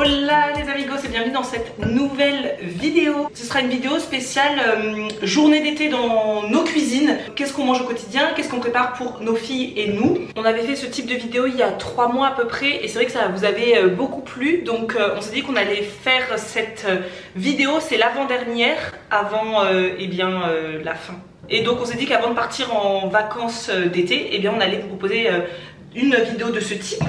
Hola les amigos et bienvenue dans cette nouvelle vidéo. Ce sera une vidéo spéciale journée d'été dans nos cuisines. Qu'est-ce qu'on mange au quotidien, qu'est-ce qu'on prépare pour nos filles et nous. On avait fait ce type de vidéo il y a 3 mois à peu près et c'est vrai que ça vous avait beaucoup plu. Donc on s'est dit qu'on allait faire cette vidéo, c'est l'avant-dernière avant la fin. Et donc on s'est dit qu'avant de partir en vacances d'été, eh bien on allait vous proposer une vidéo de ce type.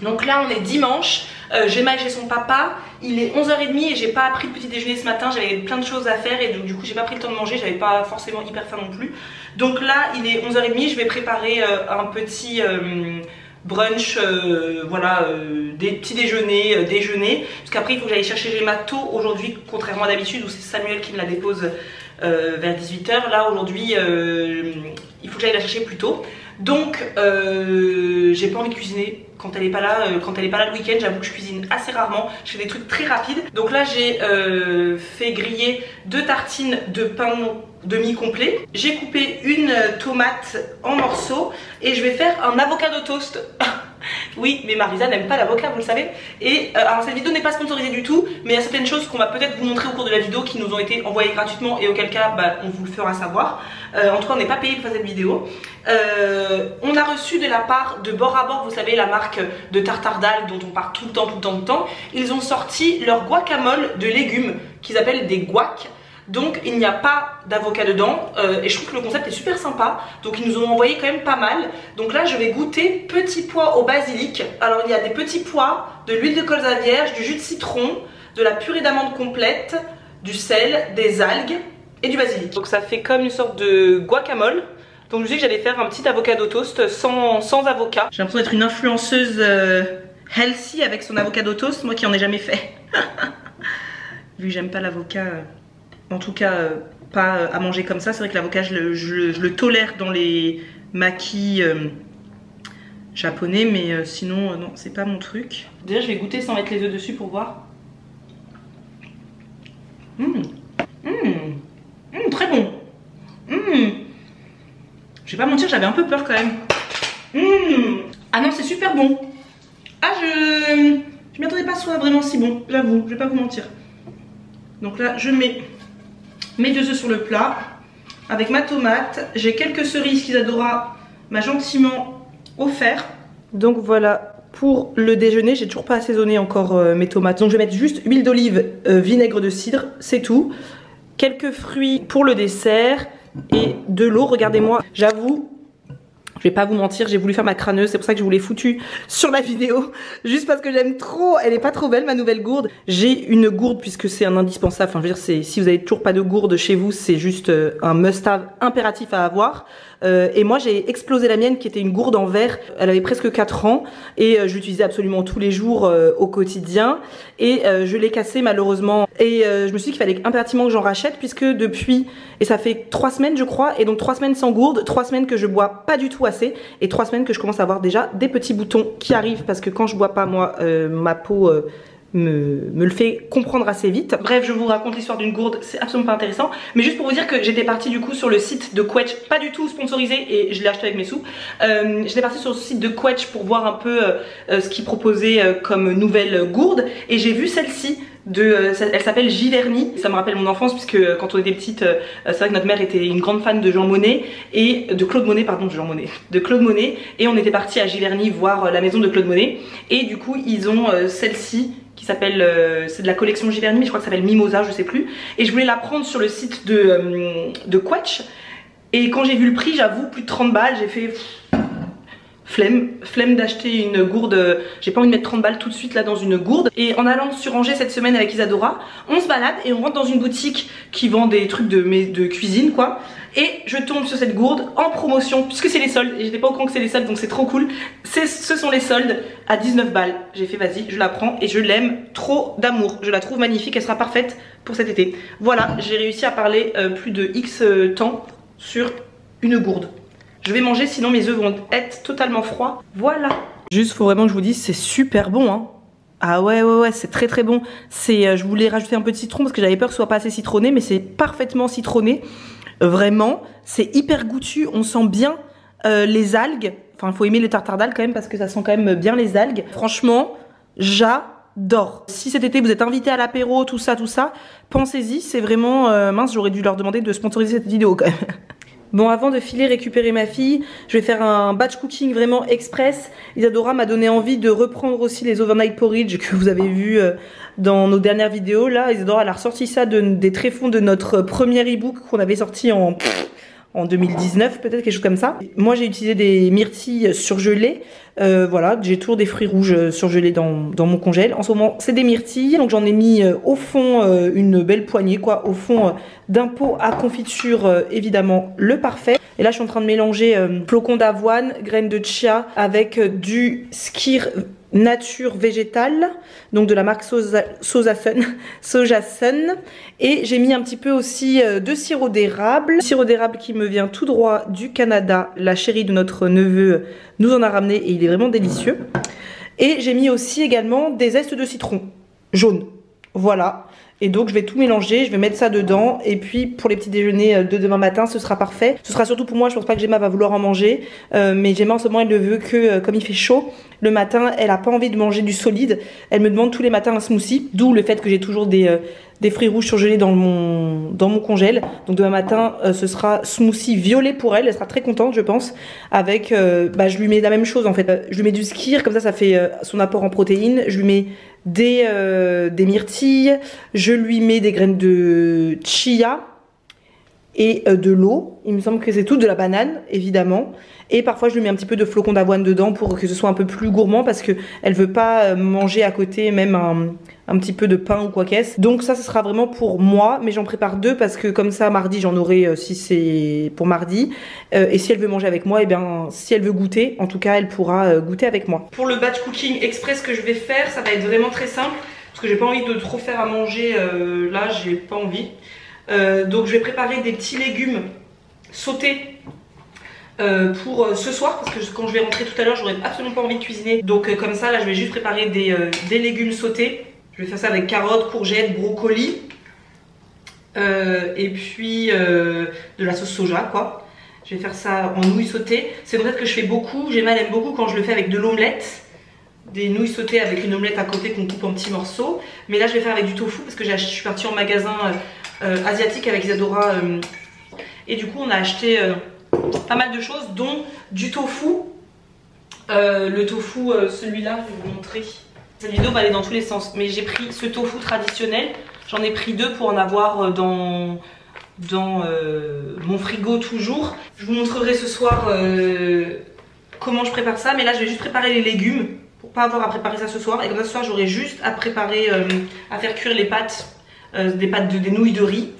Donc là on est dimanche, Gemma est chez son papa, il est 11h30 et j'ai pas pris de petit déjeuner ce matin, j'avais plein de choses à faire et donc du coup j'ai pas pris le temps de manger, j'avais pas forcément hyper faim non plus. Donc là il est 11h30, je vais préparer un petit brunch, des petits déjeuners, parce qu'après il faut que j'aille chercher Gemma tôt aujourd'hui, contrairement à d'habitude où c'est Samuel qui me la dépose vers 18h. Là aujourd'hui il faut que j'aille la chercher plus tôt. Donc j'ai pas envie de cuisiner quand elle est pas là, le week-end. J'avoue que je cuisine assez rarement, je fais des trucs très rapides. Donc là j'ai fait griller 2 tartines de pain demi-complet. J'ai coupé une tomate en morceaux et je vais faire un avocado toast. Oui, mais Marisa n'aime pas l'avocat, vous le savez. Et alors cette vidéo n'est pas sponsorisée du tout, mais il y a certaines choses qu'on va peut-être vous montrer au cours de la vidéo qui nous ont été envoyées gratuitement et auquel cas on vous le fera savoir. En tout cas on n'est pas payé pour faire cette vidéo. On a reçu de la part de Bord à Bord, vous savez la marque de tartare d'algues dont on parle tout le temps. Ils ont sorti leur guacamole de légumes qu'ils appellent des guacs. Donc il n'y a pas d'avocat dedans et je trouve que le concept est super sympa. Donc ils nous ont envoyé quand même pas mal. Donc là je vais goûter petits pois au basilic. Alors il y a des petits pois, de l'huile de colza vierge, du jus de citron, de la purée d'amande complète, du sel, des algues et du basilic. Donc ça fait comme une sorte de guacamole. Donc je me suis dit que j'allais faire un petit avocado toast sans avocat. J'ai l'impression d'être une influenceuse healthy avec son avocado toast, moi qui en ai jamais fait. Vu que j'aime pas l'avocat... En tout cas, pas à manger comme ça. C'est vrai que l'avocat, je le tolère dans les makis japonais, mais sinon, non, c'est pas mon truc. Déjà, je vais goûter sans mettre les œufs dessus pour voir. Très bon. Je vais pas mentir, j'avais un peu peur quand même. Ah non, c'est super bon. Ah, je m'y attendais pas à ce soit vraiment si bon, j'avoue, je vais pas vous mentir. Donc là, je mets mes 2 œufs sur le plat avec ma tomate. J'ai quelques cerises qu'Isadora m'a gentiment offert. Donc voilà pour le déjeuner. J'ai toujours pas assaisonné encore mes tomates. Donc je vais mettre juste huile d'olive, vinaigre de cidre, c'est tout. Quelques fruits pour le dessert et de l'eau. Regardez-moi, j'avoue, je vais pas vous mentir, j'ai voulu faire ma crâneuse, c'est pour ça que je vous l'ai foutue sur la vidéo. Juste parce que j'aime trop, elle est pas trop belle ma nouvelle gourde. J'ai une gourde puisque c'est un indispensable, enfin je veux dire, si vous avez toujours pas de gourde chez vous, c'est juste un must-have impératif à avoir. Et moi j'ai explosé la mienne qui était une gourde en verre, elle avait presque 4 ans et je l'utilisais absolument tous les jours au quotidien et je l'ai cassée malheureusement et je me suis dit qu'il fallait impérativement que j'en rachète puisque depuis, et ça fait 3 semaines je crois, et donc 3 semaines sans gourde, 3 semaines que je bois pas du tout assez et 3 semaines que je commence à avoir déjà des petits boutons qui arrivent parce que quand je bois pas moi ma peau me le fait comprendre assez vite. Bref, je vous raconte l'histoire d'une gourde, c'est absolument pas intéressant, mais juste pour vous dire que j'étais partie du coup sur le site de Quetch, pas du tout sponsorisé et je l'ai acheté avec mes sous. J'étais partie sur le site de Quetch pour voir un peu ce qu'ils proposaient comme nouvelle gourde et j'ai vu celle-ci. Elle s'appelle Giverny, ça me rappelle mon enfance puisque quand on était petite, c'est vrai que notre mère était une grande fan de Jean Monnet et de Claude Monet, pardon, de Claude Monet, et on était parti à Giverny voir la maison de Claude Monet et du coup ils ont celle-ci qui s'appelle, c'est de la collection Giverny mais je crois que ça s'appelle Mimosa, je sais plus, et je voulais la prendre sur le site de Quetch et quand j'ai vu le prix, j'avoue, plus de 30 balles, j'ai fait flemme d'acheter une gourde, j'ai pas envie de mettre 30 balles tout de suite là dans une gourde. Et en allant sur Angers cette semaine avec Isadora, on se balade et on rentre dans une boutique qui vend des trucs de cuisine quoi. Et je tombe sur cette gourde en promotion puisque c'est les soldes et j'étais pas au courant que c'est les soldes donc c'est trop cool. Ce sont les soldes à 19 balles. J'ai fait vas-y, je la prends et je l'aime trop d'amour. Je la trouve magnifique, elle sera parfaite pour cet été. Voilà, j'ai réussi à parler plus de X temps sur une gourde. Je vais manger sinon mes œufs vont être totalement froids. Voilà. Juste faut vraiment que je vous dise c'est super bon hein. Ah ouais c'est très bon. Je voulais rajouter un peu de citron parce que j'avais peur que ce soit pas assez citronné mais c'est parfaitement citronné. Vraiment, c'est hyper goûtu, on sent bien les algues. Enfin, il faut aimer le tartare d'algues quand même parce que ça sent quand même bien les algues. Franchement, j'adore. j'adore. Si cet été vous êtes invité à l'apéro, tout ça, pensez-y, c'est vraiment... mince, j'aurais dû leur demander de sponsoriser cette vidéo quand même. Bon, avant de filer récupérer ma fille, je vais faire un batch cooking vraiment express. Isadora m'a donné envie de reprendre aussi les overnight porridge que vous avez vu dans nos dernières vidéos. Là, Isadora elle a ressorti ça des tréfonds de notre premier ebook qu'on avait sorti en 2019, peut-être quelque chose comme ça. Moi, j'ai utilisé des myrtilles surgelées. Voilà, j'ai toujours des fruits rouges surgelés dans mon congèle. En ce moment, c'est des myrtilles. Donc, j'en ai mis au fond une belle poignée, quoi. Au fond d'un pot à confiture, évidemment, le parfait. Et là, je suis en train de mélanger flocons d'avoine, graines de chia avec du skyr nature végétale, donc de la marque Sojasun. Et j'ai mis un petit peu aussi de sirop d'érable. Sirop d'érable qui me vient tout droit du Canada. La chérie de notre neveu nous en a ramené et il est vraiment délicieux. Et j'ai mis aussi également des zestes de citron jaune. Voilà. Et donc je vais tout mélanger, je vais mettre ça dedans. Et puis pour les petits déjeuners de demain matin, ce sera parfait. Ce sera surtout pour moi, je pense pas que Gemma va vouloir en manger. Mais Gemma en ce moment elle ne veut que, comme il fait chaud, le matin elle a pas envie de manger du solide. Elle me demande tous les matins un smoothie. D'où le fait que j'ai toujours des fruits rouges surgelés dans mon congèle. Donc demain matin ce sera smoothie violet pour elle. Elle sera très contente je pense. Avec, je lui mets la même chose en fait. Je lui mets du skyr, comme ça fait son apport en protéines. Je lui mets des myrtilles, je lui mets des graines de chia et de l'eau. Il me semble que c'est tout, de la banane évidemment. Et parfois je lui mets un petit peu de flocons d'avoine dedans pour que ce soit un peu plus gourmand parce qu'elle veut pas manger à côté même un petit peu de pain ou quoi qu'est-ce. Donc ça ce sera vraiment pour moi, mais j'en prépare deux parce que comme ça mardi j'en aurai si c'est pour mardi. Et si elle veut manger avec moi, et bien si elle veut goûter, en tout cas elle pourra goûter avec moi. Pour le batch cooking express que je vais faire, ça va être vraiment très simple parce que j'ai pas envie de trop faire à manger là, j'ai pas envie. Donc je vais préparer des petits légumes sautés pour ce soir parce que quand je vais rentrer tout à l'heure j'aurai absolument pas envie de cuisiner. Donc comme ça là je vais juste préparer des légumes sautés. Je vais faire ça avec carottes, courgettes, brocolis et puis de la sauce soja quoi. Je vais faire ça en nouilles sautées. C'est une recette que je fais beaucoup. Gemma aime beaucoup quand je le fais avec de l'omelette. Des nouilles sautées avec une omelette à côté qu'on coupe en petits morceaux. Mais là je vais faire avec du tofu parce que je suis partie en magasin asiatique avec Isadora. Et du coup on a acheté pas mal de choses dont du tofu. Le tofu, celui-là, je vais vous montrer. Cette vidéo va aller dans tous les sens. Mais j'ai pris ce tofu traditionnel. J'en ai pris deux pour en avoir dans mon frigo toujours. Je vous montrerai ce soir comment je prépare ça. Mais là je vais juste préparer les légumes pour pas avoir à préparer ça ce soir. Et comme ça ce soir j'aurai juste à préparer, à faire cuire les pâtes, des nouilles de riz.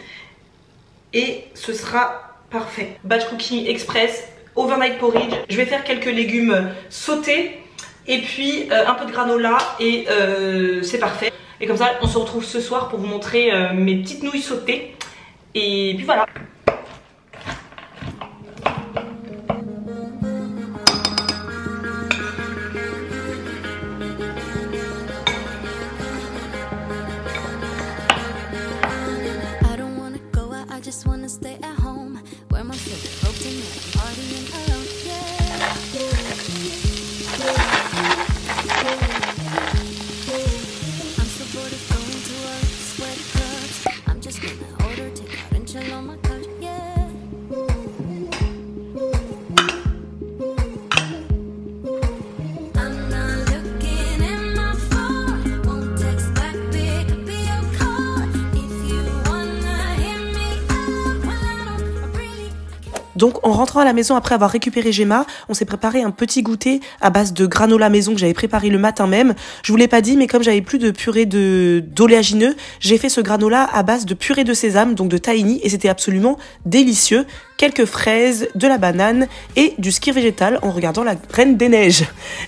Et ce sera parfait. Batch cooking express, overnight porridge. Je vais faire quelques légumes sautés et puis un peu de granola et c'est parfait. Et comme ça on se retrouve ce soir pour vous montrer mes petites nouilles sautées. Et puis voilà. Donc en rentrant à la maison après avoir récupéré Gemma, on s'est préparé un petit goûter à base de granola maison que j'avais préparé le matin même. Je vous l'ai pas dit, mais comme j'avais plus de purée d'oléagineux, j'ai fait ce granola à base de purée de sésame, donc de tahini, et c'était absolument délicieux. Quelques fraises, de la banane et du skyr végétal en regardant la Reine des Neiges.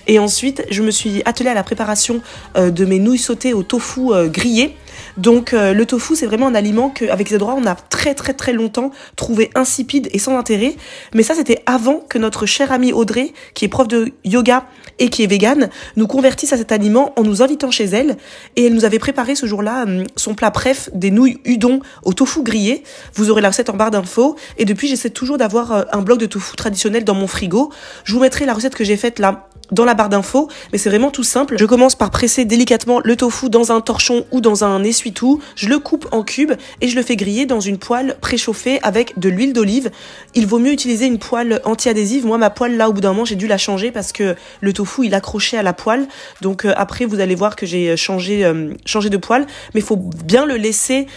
Et ensuite, je me suis attelée à la préparation de mes nouilles sautées au tofu grillé. Donc le tofu c'est vraiment un aliment qu'avec Isadora on a très longtemps trouvé insipide et sans intérêt, mais ça c'était avant que notre chère amie Audrey, qui est prof de yoga et qui est végane, nous convertisse à cet aliment en nous invitant chez elle, et elle nous avait préparé ce jour-là son plat préf, des nouilles udon au tofu grillé. Vous aurez la recette en barre d'infos, et depuis j'essaie toujours d'avoir un bloc de tofu traditionnel dans mon frigo. Je vous mettrai la recette que j'ai faite là dans la barre d'infos, mais c'est vraiment tout simple. Je commence par presser délicatement le tofu dans un torchon ou dans un essuie-tout, je le coupe en cubes et je le fais griller dans une poêle préchauffée avec de l'huile d'olive. Il vaut mieux utiliser une poêle anti-adhésive. Moi, ma poêle là, au bout d'un moment, j'ai dû la changer parce que le tofu il accrochait à la poêle. Donc après, vous allez voir que j'ai changé de poêle, mais il faut bien le laisser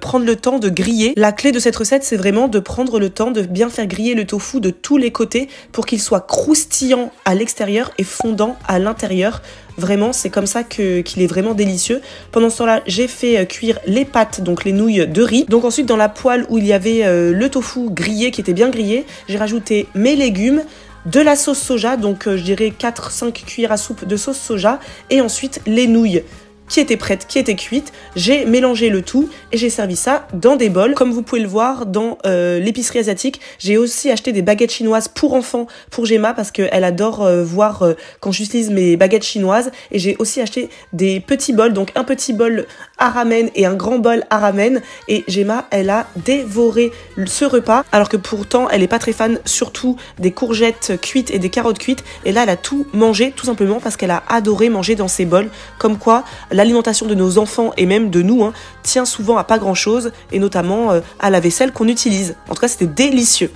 prendre le temps de griller. La clé de cette recette, c'est vraiment de prendre le temps de bien faire griller le tofu de tous les côtés pour qu'il soit croustillant à l'extérieur et fondant à l'intérieur. Vraiment, c'est comme ça qu'il est vraiment délicieux. Pendant ce temps-là, j'ai fait cuire les pâtes, donc les nouilles de riz. Donc ensuite, dans la poêle où il y avait le tofu grillé, qui était bien grillé, j'ai rajouté mes légumes, de la sauce soja, donc je dirais 4-5 cuillères à soupe de sauce soja, et ensuite les nouilles qui étaient prêtes, qui étaient cuites. J'ai mélangé le tout et j'ai servi ça dans des bols. Comme vous pouvez le voir dans l'épicerie asiatique, j'ai aussi acheté des baguettes chinoises pour enfants, pour Gemma, parce qu'elle adore voir quand j'utilise mes baguettes chinoises. Et j'ai aussi acheté des petits bols, donc un petit bol à ramen et un grand bol à ramen. Et Gemma, elle a dévoré ce repas, alors que pourtant, elle est pas très fan, surtout des courgettes cuites et des carottes cuites. Et là, elle a tout mangé, tout simplement parce qu'elle a adoré manger dans ces bols. Comme quoi, l'alimentation de nos enfants et même de nous tient souvent à pas grand chose, et notamment à la vaisselle qu'on utilise. En tout cas, c'était délicieux.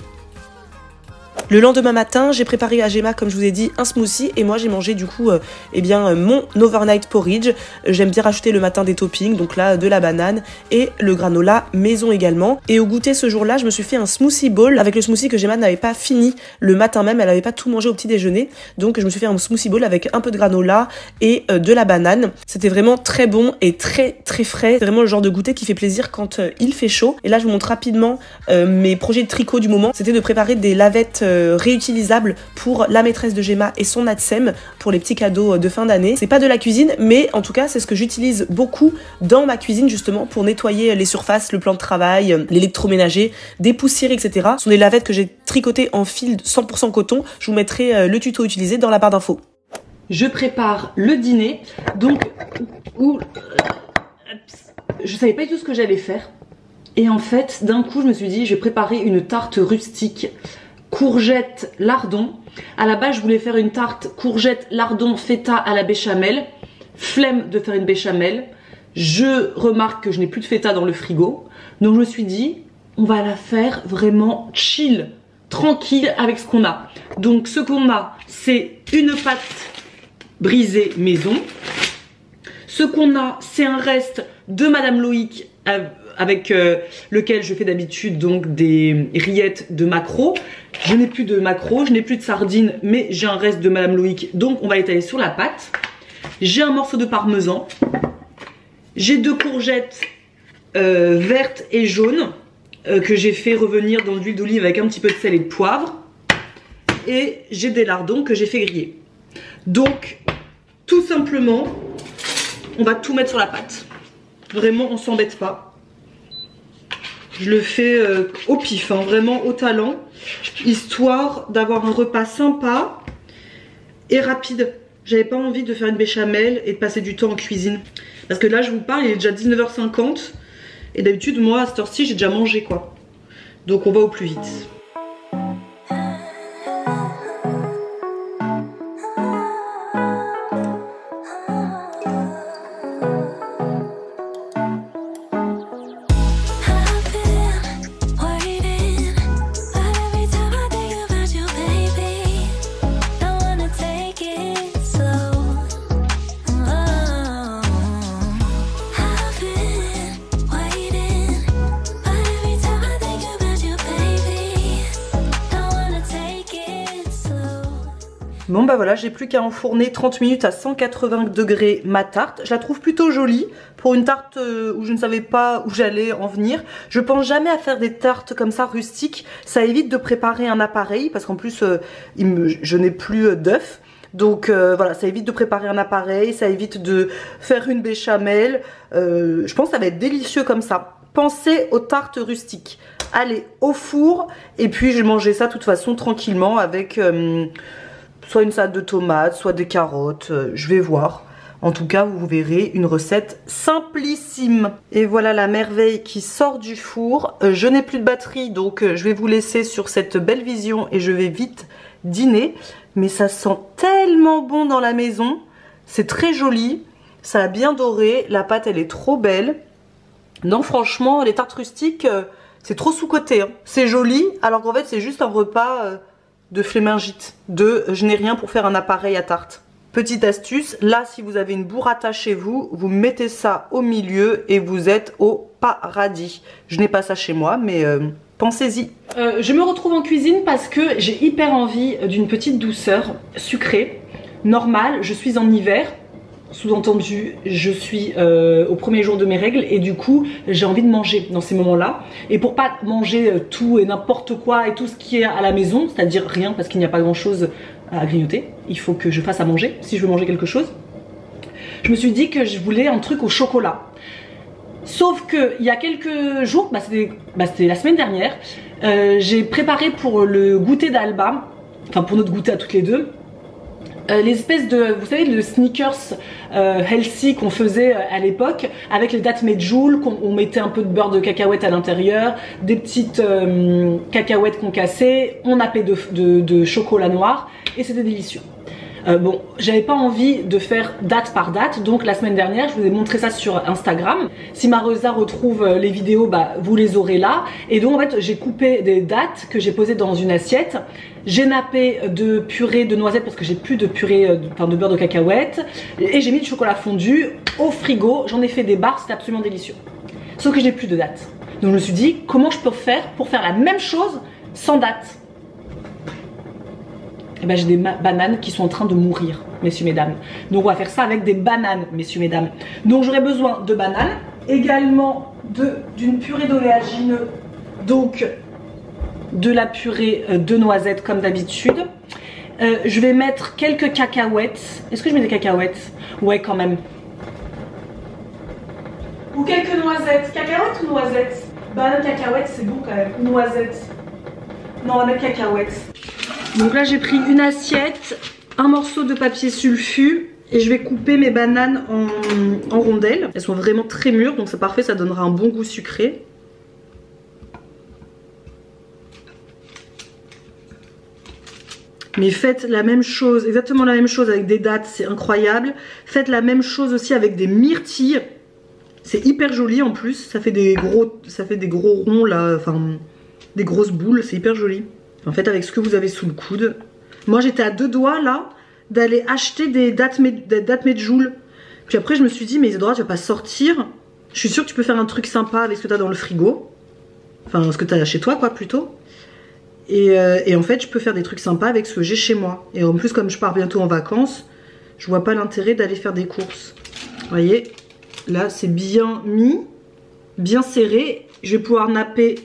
Le lendemain matin, j'ai préparé à Gemma, comme je vous ai dit, un smoothie, et moi j'ai mangé du coup mon overnight porridge. J'aime bien rajouter le matin des toppings, donc là de la banane et le granola maison également. Et au goûter ce jour-là, je me suis fait un smoothie bowl avec le smoothie que Gemma n'avait pas fini le matin même, elle n'avait pas tout mangé au petit déjeuner. Donc je me suis fait un smoothie bowl avec un peu de granola et de la banane. C'était vraiment très bon et très très frais. C'est vraiment le genre de goûter qui fait plaisir quand il fait chaud. Et là je vous montre rapidement mes projets de tricot du moment. C'était de préparer des lavettes réutilisable pour la maîtresse de Gemma et son ADSEM pour les petits cadeaux de fin d'année. C'est pas de la cuisine, mais en tout cas c'est ce que j'utilise beaucoup dans ma cuisine, justement pour nettoyer les surfaces, le plan de travail, l'électroménager, dépoussiérer, etc. Ce sont des lavettes que j'ai tricotées en fil 100% coton. Je vous mettrai le tuto utilisé dans la barre d'infos. Je prépare le dîner, donc je savais pas du tout ce que j'allais faire, et en fait d'un coup je me suis dit je vais préparer une tarte rustique courgette lardon. À la base je voulais faire une tarte courgette lardon feta à la béchamel. Flemme de faire une béchamel. Je remarque que je n'ai plus de feta dans le frigo, donc je me suis dit on va la faire vraiment chill, tranquille avec ce qu'on a. Donc ce qu'on a, c'est une pâte brisée maison. Ce qu'on a, c'est un reste de Madame Loïc avec lequel je fais d'habitude donc des rillettes de maquereau. Je n'ai plus de maquereau, je n'ai plus de sardines, mais j'ai un reste de Madame Loïc, donc on va l'étaler sur la pâte. J'ai un morceau de parmesan. J'ai 2 courgettes vertes et jaunes que j'ai fait revenir dans l'huile d'olive avec un petit peu de sel et de poivre. Et j'ai des lardons que j'ai fait griller. Donc, tout simplement, on va tout mettre sur la pâte. Vraiment, on s'embête pas. Je le fais au pif, vraiment au talent, histoire d'avoir un repas sympa et rapide. J'avais pas envie de faire une béchamel et de passer du temps en cuisine. Parce que là, je vous parle, il est déjà 19h50. Et d'habitude, moi, à cette heure-ci, j'ai déjà mangé, quoi. Donc, on va au plus vite. Bon bah voilà, j'ai plus qu'à enfourner 30 minutes à 180 degrés ma tarte. Je la trouve plutôt jolie pour une tarte où je ne savais pas où j'allais en venir. Je pense jamais à faire des tartes comme ça rustiques. Ça évite de préparer un appareil parce qu'en plus je n'ai plus d'œufs. Donc voilà, ça évite de préparer un appareil, ça évite de faire une béchamel. Je pense que ça va être délicieux comme ça. Pensez aux tartes rustiques. Allez, au four. Et puis je mangeais ça de toute façon tranquillement avec soit une salade de tomates, soit des carottes. Je vais voir. En tout cas, vous verrez une recette simplissime. Et voilà la merveille qui sort du four. Je n'ai plus de batterie, donc je vais vous laisser sur cette belle vision et je vais vite dîner. mais ça sent tellement bon dans la maison. C'est très joli, ça a bien doré, la pâte elle est trop belle. Non franchement, les tartes rustiques, c'est trop sous-coté. Hein. C'est joli, alors qu'en fait c'est juste un repas de flémingite. Je n'ai rien pour faire un appareil à tarte. Petite astuce, là si vous avez une burrata chez vous, vous mettez ça au milieu et vous êtes au paradis. Je n'ai pas ça chez moi, mais pensez-y. Je me retrouve en cuisine parce que j'ai hyper envie d'une petite douceur sucrée, normale. Je suis en hiver, sous-entendu je suis au premier jour de mes règles et du coup j'ai envie de manger dans ces moments-là. Et pour pas manger tout et n'importe quoi et tout ce qui est à la maison, c'est-à-dire rien parce qu'il n'y a pas grand-chose à grignoter, il faut que je fasse à manger si je veux manger quelque chose. Je me suis dit que je voulais un truc au chocolat. Sauf que il y a quelques jours, c'était la semaine dernière, j'ai préparé pour le goûter d'Alba, enfin pour notre goûter à toutes les deux, les espèces de, vous savez, le sneakers healthy qu'on faisait à l'époque, avec les dattes medjool, on mettait un peu de beurre de cacahuète à l'intérieur, des petites cacahuètes qu'on cassait, on nappait de chocolat noir, et c'était délicieux. Bon, j'avais pas envie de faire date par date, donc la semaine dernière je vous ai montré ça sur Instagram. Si Marosa retrouve les vidéos, bah vous les aurez là. Et donc en fait j'ai coupé des dates que j'ai posées dans une assiette. J'ai nappé de purée de noisettes parce que j'ai plus de purée, de beurre de cacahuète. Et j'ai mis du chocolat fondu au frigo, j'en ai fait des barres, c'était absolument délicieux. Sauf que j'ai plus de dates. Donc je me suis dit, comment je peux faire pour faire la même chose sans date? Et ben j'ai des bananes qui sont en train de mourir, messieurs, mesdames. Donc on va faire ça avec des bananes, messieurs, mesdames. Donc j'aurai besoin de bananes, également d'une purée d'oléagineux, donc de la purée de noisettes comme d'habitude. Je vais mettre quelques cacahuètes. Est-ce que je mets des cacahuètes? Ouais, quand même. Ou quelques noisettes. Cacahuètes ou noisettes? Banane, cacahuètes, c'est bon quand même. Noisettes. Non, on va mettre cacahuètes. Donc là j'ai pris une assiette, un morceau de papier sulfu et je vais couper mes bananes en rondelles. Elles sont vraiment très mûres donc c'est parfait, ça donnera un bon goût sucré. Mais faites la même chose, exactement la même chose avec des dattes, c'est incroyable. Faites la même chose aussi avec des myrtilles. C'est hyper joli en plus, ça fait des gros ronds là, enfin des grosses boules, c'est hyper joli. En fait avec ce que vous avez sous le coude. Moi j'étais à 2 doigts là d'aller acheter des dattes medjool. Puis après je me suis dit mais Isadora tu vas pas sortir. Je suis sûre que tu peux faire un truc sympa avec ce que tu as dans le frigo. Enfin ce que tu as chez toi quoi plutôt. Et en fait je peux faire des trucs sympas avec ce que j'ai chez moi. Et en plus comme je pars bientôt en vacances, je vois pas l'intérêt d'aller faire des courses. Vous voyez, là c'est bien mis, bien serré. Je vais pouvoir napper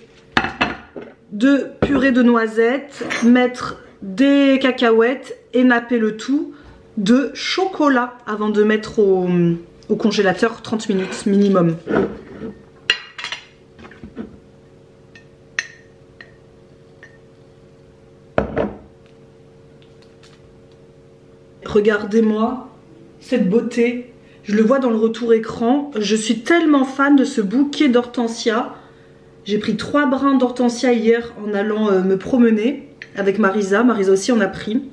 de purée de noisettes, mettre des cacahuètes et napper le tout de chocolat avant de mettre au congélateur 30 minutes minimum. Regardez-moi cette beauté, je le vois dans le retour écran, je suis tellement fan de ce bouquet d'hortensia. J'ai pris 3 brins d'hortensia hier en allant me promener avec Marisa. Marisa aussi en a pris.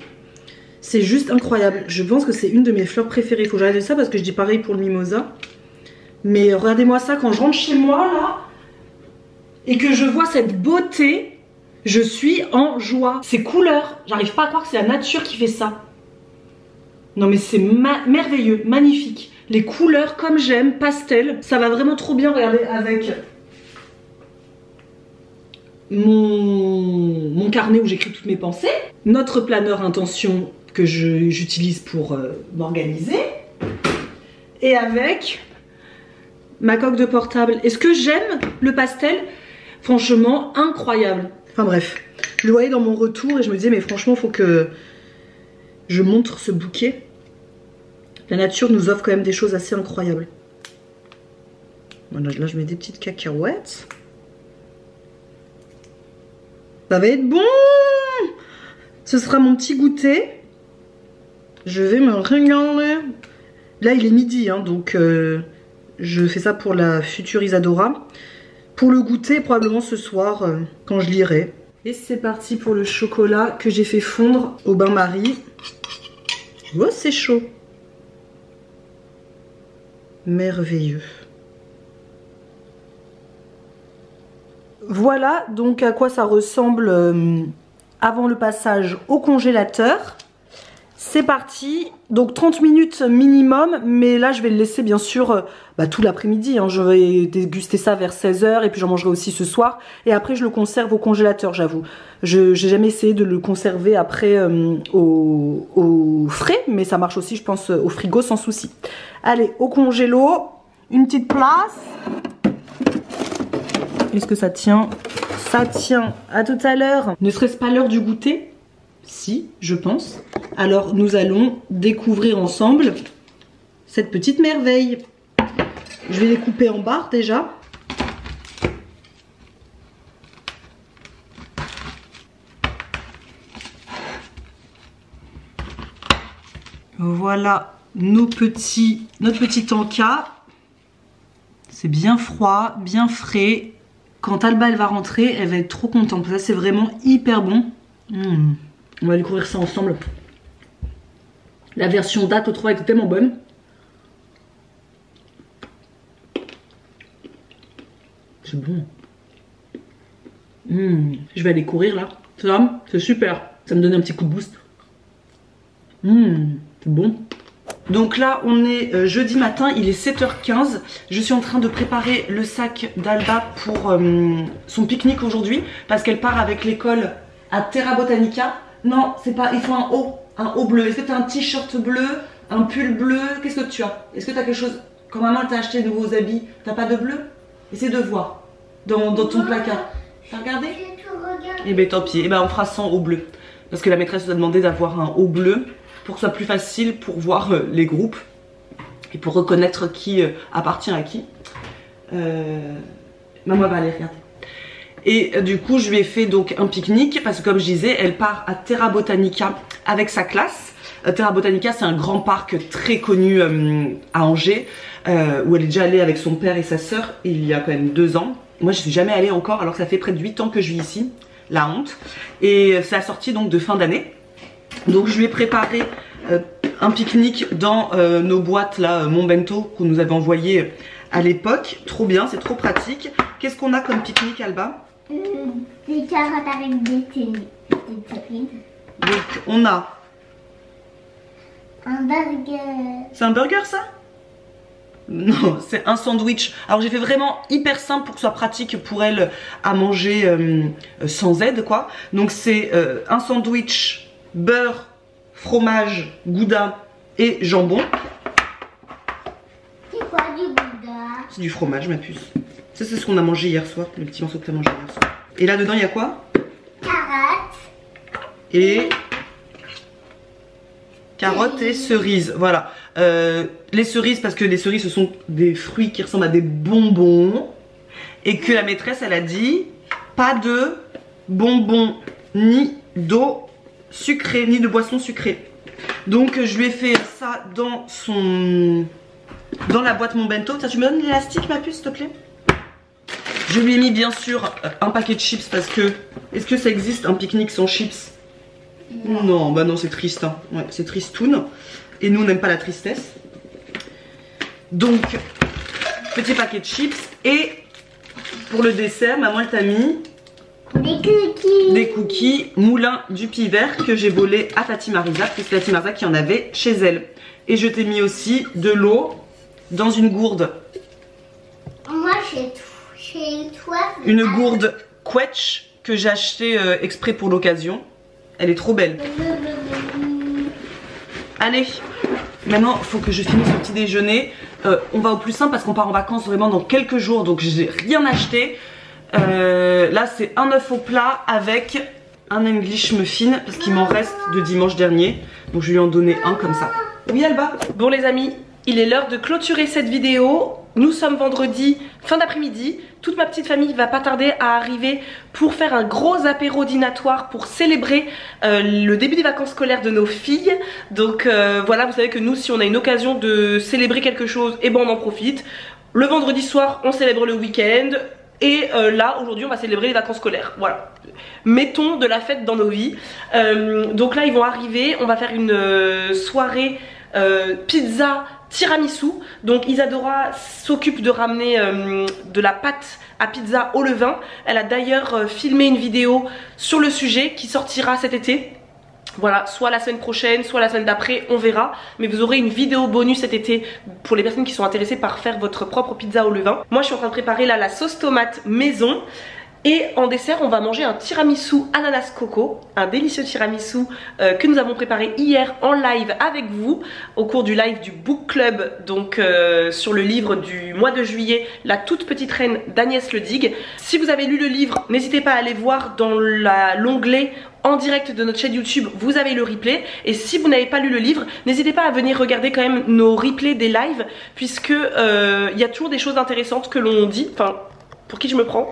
C'est juste incroyable. Je pense que c'est une de mes fleurs préférées. Il faut que j'arrête de ça parce que je dis pareil pour le mimosa. Mais regardez-moi ça, quand je rentre chez moi là et que je vois cette beauté, je suis en joie. Ces couleurs, j'arrive pas à croire que c'est la nature qui fait ça. Non mais c'est merveilleux, magnifique. Les couleurs comme j'aime, pastel. Ça va vraiment trop bien, regardez, avec mon carnet où j'écris toutes mes pensées, notre planeur intention que j'utilise pour m'organiser, et avec ma coque de portable. Est-ce que j'aime le pastel? Franchement, incroyable. Enfin bref, je le voyais dans mon retour et je me disais mais franchement, faut que je montre ce bouquet. La nature nous offre quand même des choses assez incroyables. Voilà, là je mets des petites cacahuètes. Ça va être bon! Ce sera mon petit goûter. Je vais me régaler. Là il est midi hein, donc je fais ça pour la future Isadora. Pour le goûter probablement ce soir quand je lirai. Et c'est parti pour le chocolat que j'ai fait fondre au bain-marie. Oh, c'est chaud. Merveilleux. Voilà donc à quoi ça ressemble avant le passage au congélateur. C'est parti, donc 30 minutes minimum, mais là je vais le laisser bien sûr tout l'après-midi, hein. Je vais déguster ça vers 16 h et puis j'en mangerai aussi ce soir. Et après je le conserve au congélateur, j'avoue. Je n'ai jamais essayé de le conserver après au frais, mais ça marche aussi je pense au frigo sans souci. Allez, au congélo, une petite place. Est-ce que ça tient? Ça tient. À tout à l'heure. Ne serait-ce pas l'heure du goûter? Si, je pense. Alors nous allons découvrir ensemble cette petite merveille. Je vais les couper en barres déjà. Voilà notre petit encas. C'est bien froid, bien frais. Quand Alba elle va rentrer, elle va être trop contente. Ça c'est vraiment hyper bon. On va découvrir ça ensemble. La version date au 3 était tellement bonne. C'est bon. Je vais aller courir là. C'est super. Ça me donne un petit coup de boost. C'est bon. Donc là on est jeudi matin, il est 7 h 15. Je suis en train de préparer le sac d'Alba pour son pique-nique aujourd'hui. Parce qu'elle part avec l'école à Terra Botanica. Non, c'est pas, il faut un haut bleu. Est-ce que tu as un t-shirt bleu, un pull bleu? Qu'est-ce que tu as? Est-ce que tu as quelque chose? Quand maman t'a acheté de nouveaux habits, t'as pas de bleu? Essaie de voir dans ton placard. T'as regardé? Eh ben tant pis, eh ben on fera sans haut bleu. Parce que la maîtresse nous a demandé d'avoir un haut bleu pour que ce soit plus facile pour voir les groupes et pour reconnaître qui appartient à qui. Maman va aller regarder. Et du coup je lui ai fait donc un pique-nique parce que comme je disais elle part à Terra Botanica avec sa classe. Terra Botanica c'est un grand parc très connu à Angers où elle est déjà allée avec son père et sa soeur il y a quand même 2 ans. Moi je suis jamais allée encore alors que ça fait près de 8 ans que je vis ici, la honte. Et c'est la sortie donc de fin d'année. Donc je lui ai préparé un pique-nique dans nos boîtes là, mon bento qu'on nous avait envoyé à l'époque. Trop bien, c'est trop pratique. Qu'est-ce qu'on a comme pique-nique Alba? Des carottes avec des terrines. Donc on a un burger. C'est un burger ça? Non, c'est un sandwich. Alors j'ai fait vraiment hyper simple pour que ce soit pratique pour elle à manger sans aide quoi. Donc c'est un sandwich beurre, fromage, gouda et jambon. C'est quoi du gouda? C'est du fromage ma puce. Ça c'est ce qu'on a mangé hier soir, le petit morceau que tu as mangé hier soir. Et là dedans il y a quoi? Carottes. Et carottes et cerises, voilà. Les cerises parce que les cerises ce sont des fruits qui ressemblent à des bonbons. Et que la maîtresse elle a dit pas de bonbons ni d'eau sucrée, ni de boisson sucrée. Donc je lui ai fait ça dans la boîte mon bento. Tiens, tu me donnes l'élastique ma puce s'il te plaît? Je lui ai mis bien sûr un paquet de chips parce que... Est-ce que ça existe un pique-nique sans chips? Non, bah non c'est triste hein. Ouais, c'est tristoun. Et nous on n'aime pas la tristesse. Donc petit paquet de chips. Et pour le dessert maman elle t'a mis des cookies moulin du Puy Vert que j'ai volé à Tati Marisa, puisque Tati Marisa qui en avait chez elle. Et je t'ai mis aussi de l'eau dans une gourde. Moi chez toi. Une gourde Quetch que j'ai acheté exprès pour l'occasion. Elle est trop belle. Allez, maintenant il faut que je finisse le petit déjeuner. On va au plus simple parce qu'on part en vacances vraiment dans quelques jours, donc j'ai rien acheté. Là c'est un œuf au plat avec un English muffin parce qu'il m'en reste de dimanche dernier. Donc je vais lui en donner un comme ça. Oui Alba? Bon les amis, il est l'heure de clôturer cette vidéo. Nous sommes vendredi, fin d'après-midi. Toute ma petite famille va pas tarder à arriver pour faire un gros apéro dînatoire pour célébrer le début des vacances scolaires de nos filles. Donc voilà, vous savez que nous, si on a une occasion de célébrer quelque chose, et ben on en profite. Le vendredi soir, on célèbre le week-end. Et là aujourd'hui on va célébrer les vacances scolaires. Voilà, mettons de la fête dans nos vies. Donc là ils vont arriver, on va faire une soirée pizza tiramisu. Donc Isadora s'occupe de ramener de la pâte à pizza au levain. Elle a d'ailleurs filmé une vidéo sur le sujet qui sortira cet été. Voilà, soit la semaine prochaine, soit la semaine d'après, on verra. Mais vous aurez une vidéo bonus cet été pour les personnes qui sont intéressées par faire votre propre pizza au levain. Moi je suis en train de préparer là la sauce tomate maison. Et en dessert on va manger un tiramisu ananas coco, un délicieux tiramisu que nous avons préparé hier en live avec vous au cours du live du book club, donc sur le livre du mois de juillet, La toute petite reine d'Agnès Ledig. Si vous avez lu le livre, n'hésitez pas à aller voir dans l'onglet en direct de notre chaîne YouTube, vous avez le replay. Et si vous n'avez pas lu le livre, n'hésitez pas à venir regarder quand même nos replays des lives, puisque il y a toujours des choses intéressantes que l'on dit, enfin pour qui je me prends.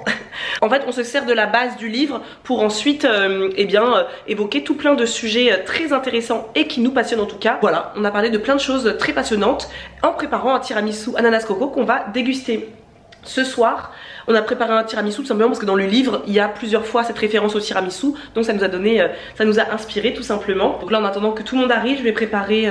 En fait on se sert de la base du livre pour ensuite évoquer tout plein de sujets très intéressants et qui nous passionnent en tout cas. Voilà, on a parlé de plein de choses très passionnantes en préparant un tiramisu ananas coco qu'on va déguster ce soir. On a préparé un tiramisu tout simplement parce que dans le livre il y a plusieurs fois cette référence au tiramisu, donc ça nous a donné, ça nous a inspiré tout simplement. Donc là en attendant que tout le monde arrive, je vais préparer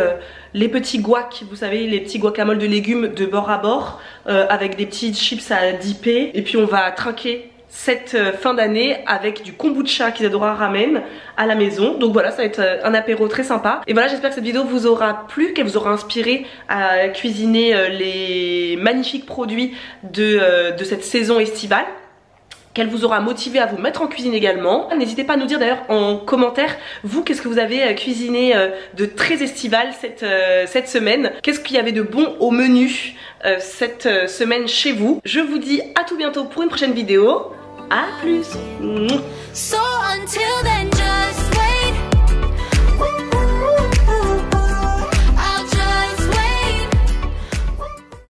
les petits guacs, vous savez les petits guacamoles de légumes de bord à bord avec des petits chips à dipper. Et puis on va trinquer cette fin d'année avec du kombucha qu'Isadora ramène à la maison. Donc voilà, ça va être un apéro très sympa. Et voilà, j'espère que cette vidéo vous aura plu, qu'elle vous aura inspiré à cuisiner les magnifiques produits de cette saison estivale, qu'elle vous aura motivé à vous mettre en cuisine également. N'hésitez pas à nous dire d'ailleurs en commentaire, vous, qu'est-ce que vous avez cuisiné de très estival cette semaine. Qu'est-ce qu'il y avait de bon au menu cette semaine chez vous. Je vous dis à tout bientôt pour une prochaine vidéo. À plus.